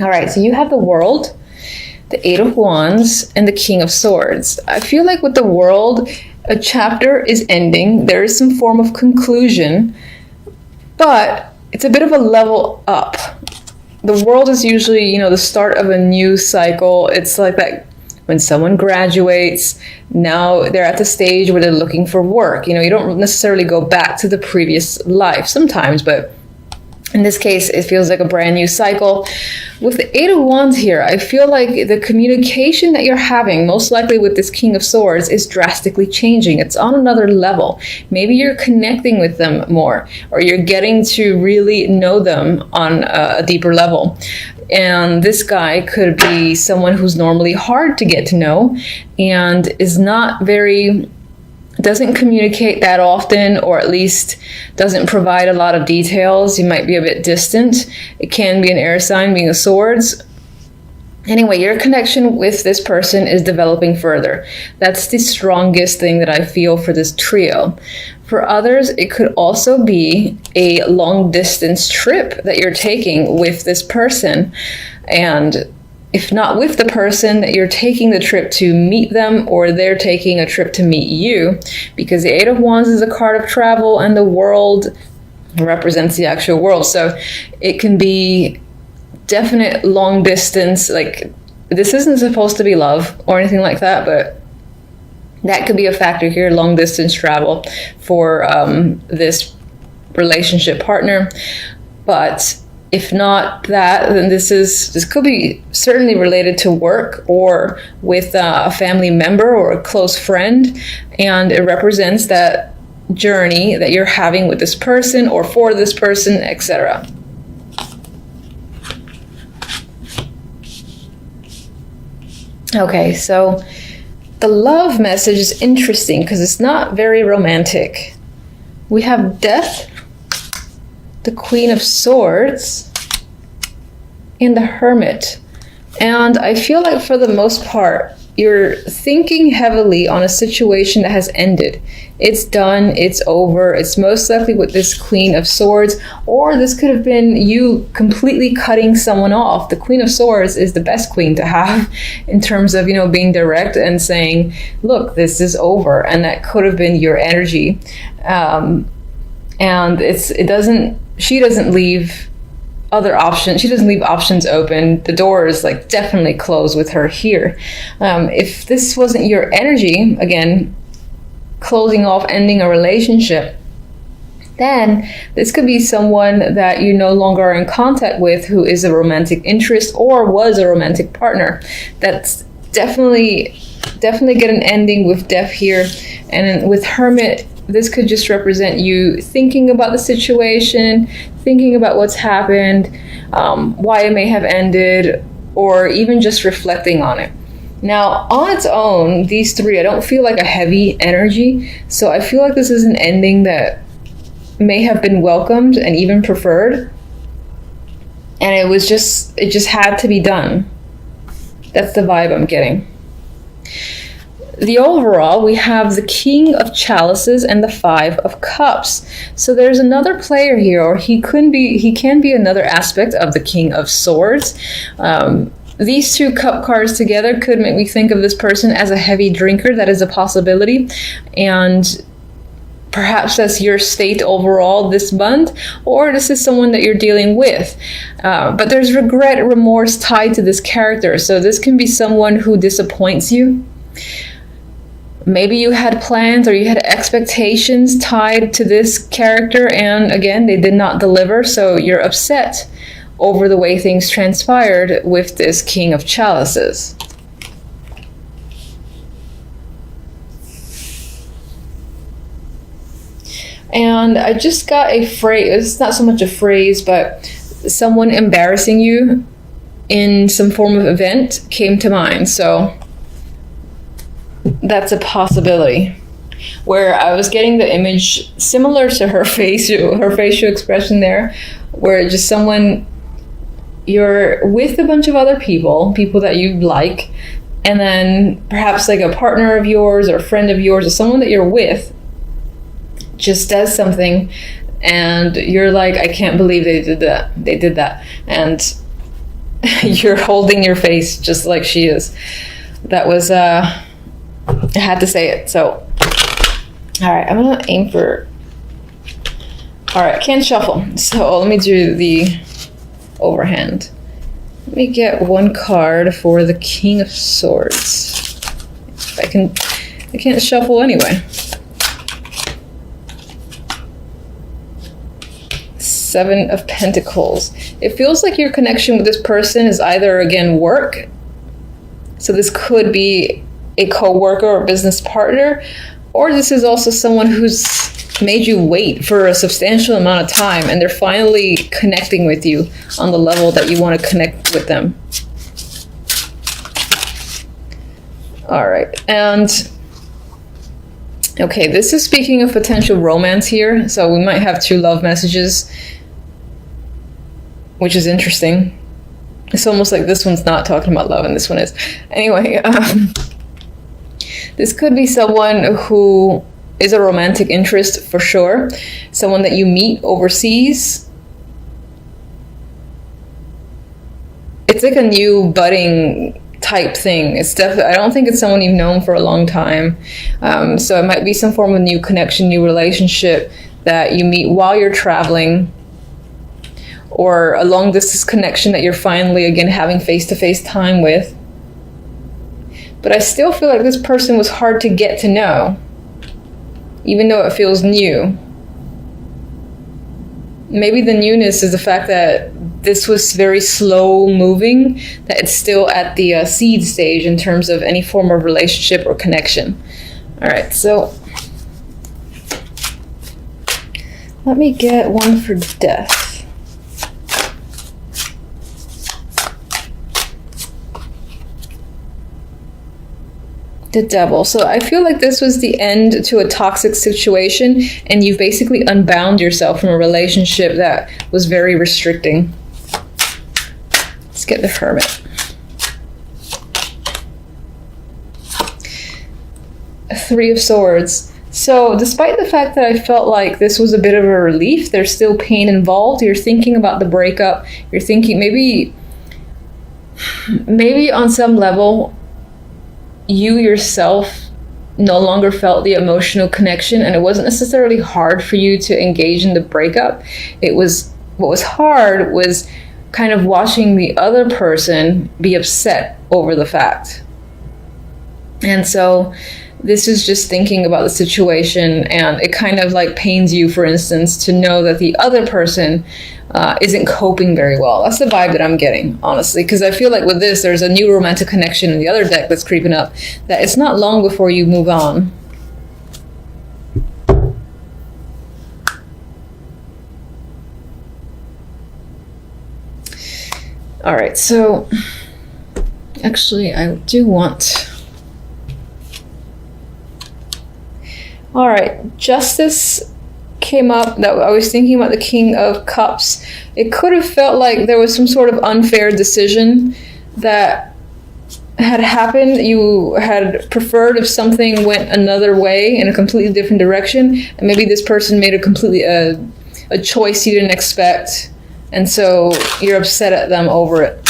All right, so you have the World, the Eight of Wands, and the King of Swords. I feel like with the World, a chapter is ending. There is some form of conclusion, but it's a bit of a level up. The World is usually, the start of a new cycle. It's like that when someone graduates, now they're at the stage where they're looking for work. You don't necessarily go back to the previous life sometimes, but in this case, it feels like a brand new cycle. With the Eight of Wands here, I feel like the communication that you're having, most likely with this King of Swords, is drastically changing. It's on another level. Maybe you're connecting with them more, or you're getting to really know them on a deeper level. And this guy could be someone who's normally hard to get to know and is not doesn't communicate that often, or at least doesn't provide a lot of details. He might be a bit distant. It can be an air sign, being a swords. Anyway, your connection with this person is developing further. That's the strongest thing that I feel for this trio. For others, it could also be a long distance trip that you're taking with this person. And if not with the person, that you're taking the trip to meet them, or they're taking a trip to meet you, because the Eight of Wands is a card of travel and the World represents the actual world. So it can be definite long distance. Like, this isn't supposed to be love or anything like that, but that could be a factor here, long distance travel for this relationship partner. But if not that, then this could be certainly related to work or with a family member or a close friend, and it represents that journey that you're having with this person or for this person, etc. Okay, so the love message is interesting because it's not very romantic. We have Death, the Queen of Swords, and the Hermit. And I feel like for the most part, you're thinking heavily on a situation that has ended. It's done, it's over. It's most likely with this Queen of Swords, or this could have been you completely cutting someone off. The Queen of Swords is the best queen to have in terms of, being direct and saying, look, this is over. And that could have been your energy. And she doesn't leave other options. She doesn't leave options open. The door is definitely closed with her here. If this wasn't your energy, again, closing off, ending a relationship, then this could be someone that you no longer are in contact with, who is a romantic interest or was a romantic partner. That's definitely get an ending with Death here. And with Hermit, this could just represent you thinking about the situation, thinking about what's happened, why it may have ended, or even just reflecting on it. Now, on its own, these three, I don't feel like a heavy energy. So I feel like this is an ending that may have been welcomed and even preferred. And it just had to be done. That's the vibe I'm getting. The overall, we have the King of Chalices and the Five of Cups. So there's another player here, or he can be another aspect of the King of Swords. These two cup cards together could make me think of this person as a heavy drinker. That is a possibility. And perhaps that's your state overall this month, or this is someone that you're dealing with. But there's regret, remorse tied to this character. So this can be someone who disappoints you. Maybe you had plans or you had expectations tied to this character, and again, they did not deliver, so you're upset over the way things transpired with this King of Chalices. And I just got a phrase, it's not so much a phrase, but someone embarrassing you in some form of event came to mind. So that's a possibility. Where I was getting the image similar to her facial expression there, where just someone, you're with a bunch of other people that you like, and then perhaps like a partner of yours or a friend of yours or someone that you're with just does something and you're like, I can't believe they did that. And You're holding your face just like she is. That was, I had to say it. So, all right, I'm gonna aim for, all right, can't shuffle. So let me do the overhand. Let me get one card for the King of Swords. If I can't shuffle anyway. Seven of Pentacles. It feels like your connection with this person is either, again, work. So this could be a co-worker or business partner, or this is also someone who's made you wait for a substantial amount of time and they're finally connecting with you on the level that you want to connect with them. All right, and okay, this is speaking of potential romance here, so we might have 2 love messages, which is interesting. It's almost like this one's not talking about love and this one is. Anyway, this could be someone who is a romantic interest for sure. Someone that you meet overseas. It's like a new budding type thing. It's definitely, I don't think it's someone you've known for a long time. So it might be some form of new connection, new relationship that you meet while you're traveling, or a long distance connection that you're finally, again, having face-to-face time with. But I still feel like this person was hard to get to know, even though it feels new. Maybe the newness is the fact that this was very slow moving, that it's still at the seed stage in terms of any form of relationship or connection. All right, so let me get one for Death. The Devil. So I feel like this was the end to a toxic situation, and you've basically unbound yourself from a relationship that was very restricting. Let's get the Hermit. Three of Swords. So despite the fact that I felt like this was a bit of a relief, there's still pain involved. You're thinking about the breakup. You're thinking maybe on some level you yourself no longer felt the emotional connection, and it wasn't necessarily hard for you to engage in the breakup. What was hard was kind of watching the other person be upset over the fact. And so this is just thinking about the situation, and it kind of like pains you, for instance, to know that the other person isn't coping very well. That's the vibe that I'm getting, honestly, because I feel like with this, there's a new romantic connection in the other deck that's creeping up, that it's not long before you move on. All right, so actually I do want... All right, Justice came up. That I was thinking about the King of Cups. It could have felt like there was some sort of unfair decision that had happened. You had preferred if something went another way in a completely different direction, and maybe this person made a choice you didn't expect, and so you're upset at them over it.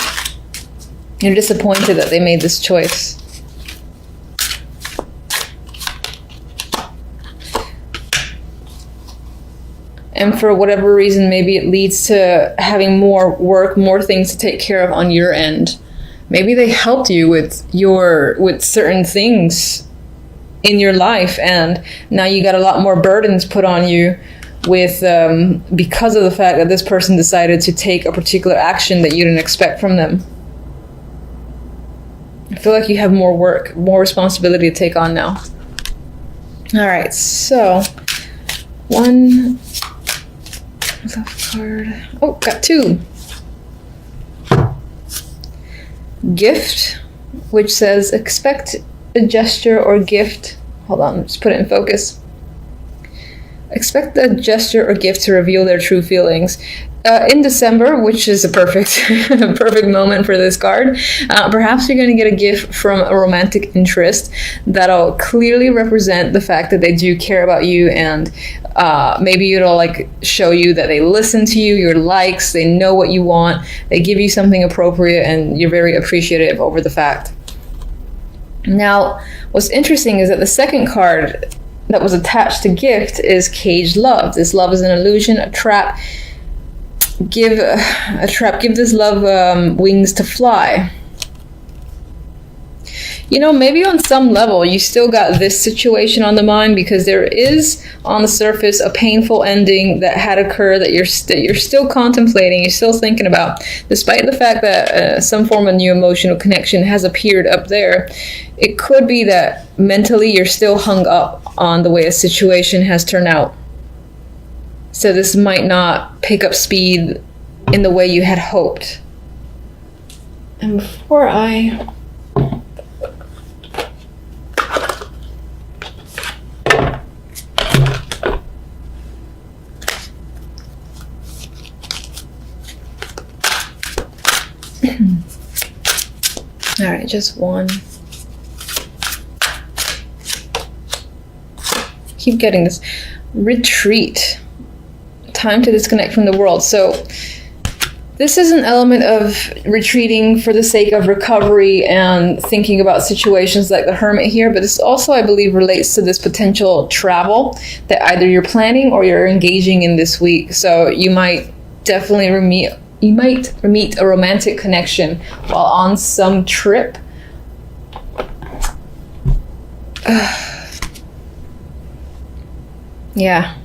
You're disappointed that they made this choice. And for whatever reason, maybe it leads to having more work, more things to take care of on your end. Maybe they helped you with certain things in your life, and now you got a lot more burdens put on you with because of the fact that this person decided to take a particular action that you didn't expect from them. I feel like you have more work, more responsibility to take on now. All right, so one left card. Oh, got two. Gift, which says expect a gesture or gift. Hold on, let's put it in focus. Expect a gesture or gift to reveal their true feelings. in December, which is a perfect perfect moment for this card, perhaps you're going to get a gift from a romantic interest that'll clearly represent the fact that they do care about you, and maybe it'll like show you that they listen to you, your likes, they know what you want, they give you something appropriate, and you're very appreciative over the fact. Now, what's interesting is that the second card that was attached to gift is caged love. This love is an illusion, a trap. Give this love wings to fly. You know, maybe on some level you still got this situation on the mind, because there is on the surface a painful ending that had occurred that you're still contemplating, you're still thinking about, despite the fact that some form of new emotional connection has appeared up there. It could be that mentally you're still hung up on the way a situation has turned out. So this might not pick up speed in the way you had hoped. And before I... All right, just one. Keep getting this. Retreat. Time to disconnect from the world. So this is an element of retreating for the sake of recovery and thinking about situations like the Hermit here, but this also, I believe, relates to this potential travel that either you're planning or you're engaging in this week. So you might definitely meet a romantic connection while on some trip. Yeah.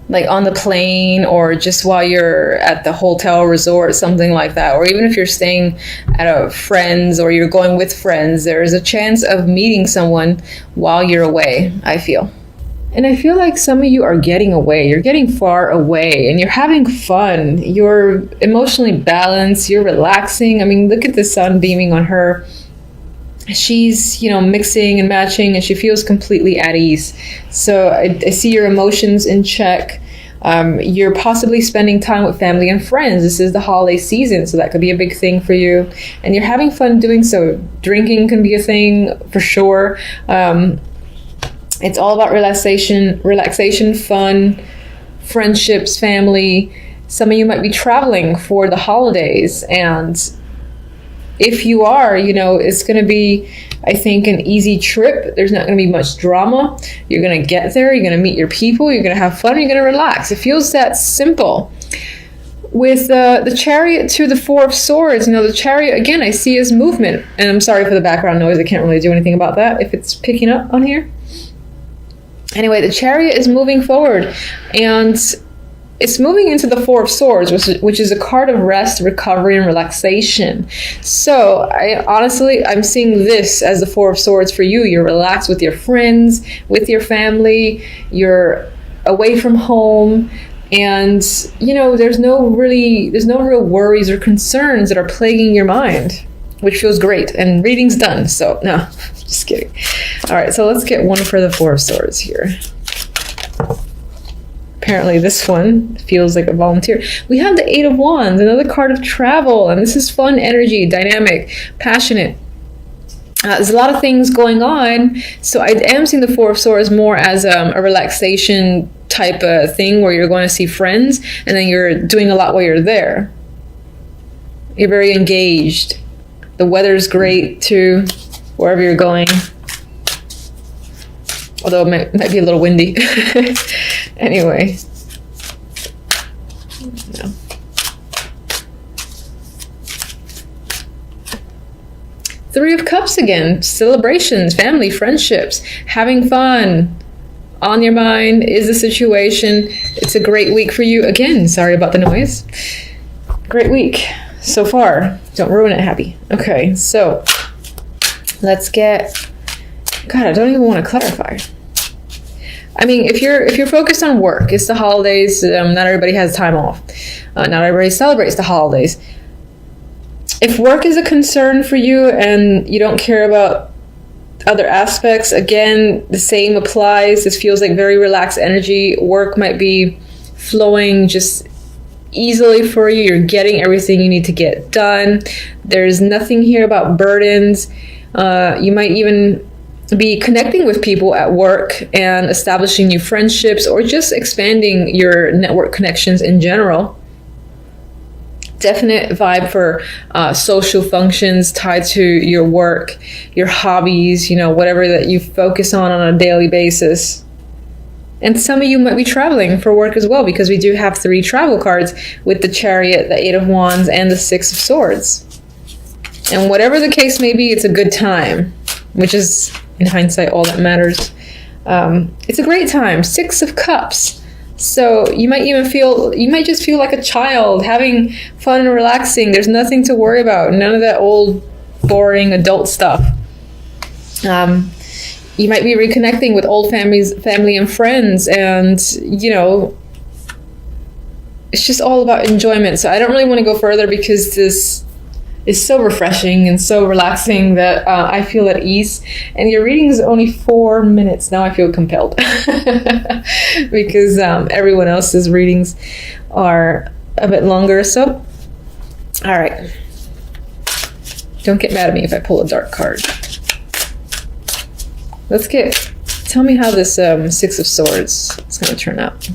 Like on the plane, or just while you're at the hotel resort, something like that. Or even if you're staying at a friend's or you're going with friends, there is a chance of meeting someone while you're away, I feel. And I feel like some of you are getting away. You're getting far away and you're having fun. You're emotionally balanced. You're relaxing. I mean, look at the sun beaming on her. She's, mixing and matching, and she feels completely at ease. So I see your emotions in check. You're possibly spending time with family and friends. This is the holiday season, so that could be a big thing for you. And you're having fun doing so. Drinking can be a thing for sure. It's all about relaxation, fun, friendships, family. Some of you might be traveling for the holidays, and if you are, it's going to be, I think, an easy trip. There's not going to be much drama. You're going to get there. You're going to meet your people. You're going to have fun. You're going to relax. It feels that simple. With the Chariot to the Four of Swords, the Chariot, again, I see as movement. And I'm sorry for the background noise. I can't really do anything about that if it's picking up on here. Anyway, the Chariot is moving forward. And it's moving into the Four of Swords, which is a card of rest, recovery, and relaxation. So I'm seeing this as the Four of Swords for you. You're relaxed with your friends, with your family. You're away from home, and there's no real worries or concerns that are plaguing your mind, which feels great. And reading's done. So no, just kidding. All right, so let's get one for the Four of Swords here. Apparently this one feels like a volunteer. We have the Eight of Wands, another card of travel, and this is fun energy, dynamic, passionate. There's a lot of things going on, so I am seeing the Four of Swords more as a relaxation type of thing where you're going to see friends, and then you're doing a lot while you're there. You're very engaged. The weather's great too, wherever you're going. Although it might be a little windy. Anyway. No. Three of Cups again. Celebrations, family, friendships, having fun. On your mind is the situation. It's a great week for you. Again, sorry about the noise. Great week so far. Don't ruin it, happy. Okay, so let's get... God, I don't even want to clarify. I mean, if you're focused on work, it's the holidays. Not everybody has time off. Not everybody celebrates the holidays. If work is a concern for you and you don't care about other aspects, again, the same applies. This feels like very relaxed energy. Work might be flowing just easily for you. You're getting everything you need to get done. There's nothing here about burdens. You might even be connecting with people at work and establishing new friendships, or just expanding your network connections in general. Definite vibe for social functions tied to your work, your hobbies, whatever that you focus on a daily basis. And some of you might be traveling for work as well, because we do have 3 travel cards with the Chariot, the 8 of Wands, and the 6 of Swords. And whatever the case may be, it's a good time, which is, in hindsight, all that matters. It's a great time. 6 of Cups. So you might just feel like a child, having fun and relaxing. There's nothing to worry about. None of that old, boring adult stuff. You might be reconnecting with old family and friends, and, it's just all about enjoyment. So I don't really want to go further, because this is so refreshing and so relaxing that I feel at ease. And your reading is only 4 minutes. Now I feel compelled because everyone else's readings are a bit longer. So, all right. Don't get mad at me if I pull a dark card. Tell me how this 6 of Swords is going to turn out.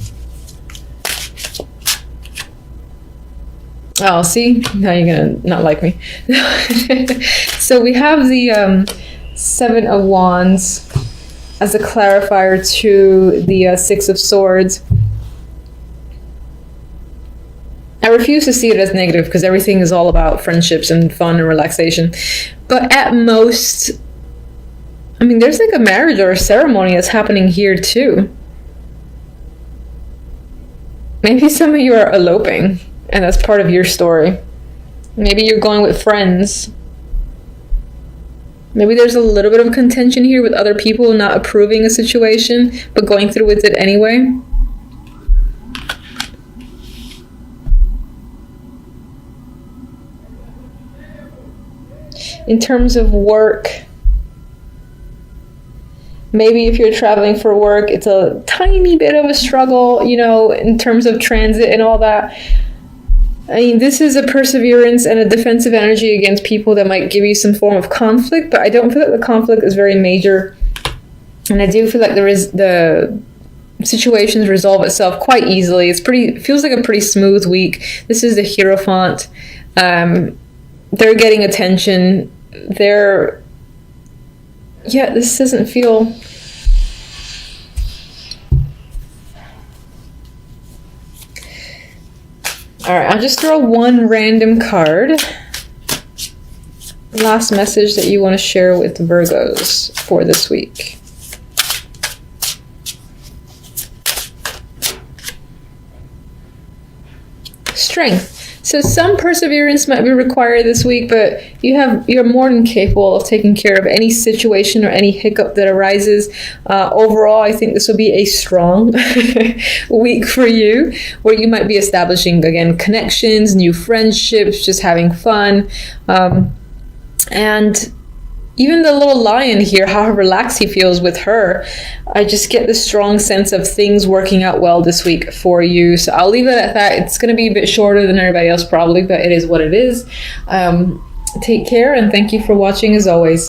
Oh, see? Now you're going to not like me. So we have the 7 of Wands as a clarifier to the 6 of Swords. I refuse to see it as negative, because everything is all about friendships and fun and relaxation. But at most, there's like a marriage or a ceremony that's happening here too. Maybe some of you are eloping, and that's part of your story. Maybe you're going with friends. Maybe there's a little bit of contention here with other people not approving a situation, but going through with it anyway. In terms of work, maybe if you're traveling for work, it's a tiny bit of a struggle, in terms of transit and all that. This is a perseverance and a defensive energy against people that might give you some form of conflict, but I don't feel like the conflict is very major. And I do feel like the situations resolve itself quite easily. It feels like a pretty smooth week. This is the Hierophant. They're getting attention. This doesn't feel... All right, I'll just throw one random card. Last message that you want to share with Virgos for this week. Strength. So some perseverance might be required this week, but you're more than capable of taking care of any situation or any hiccup that arises. Overall, I think this will be a strong week for you, where you might be establishing, again, connections, new friendships, just having fun. And even the little lion here, how relaxed he feels with her, I just get this strong sense of things working out well this week for you. So I'll leave it at that. It's going to be a bit shorter than everybody else probably, but it is what it is. Take care, and thank you for watching as always.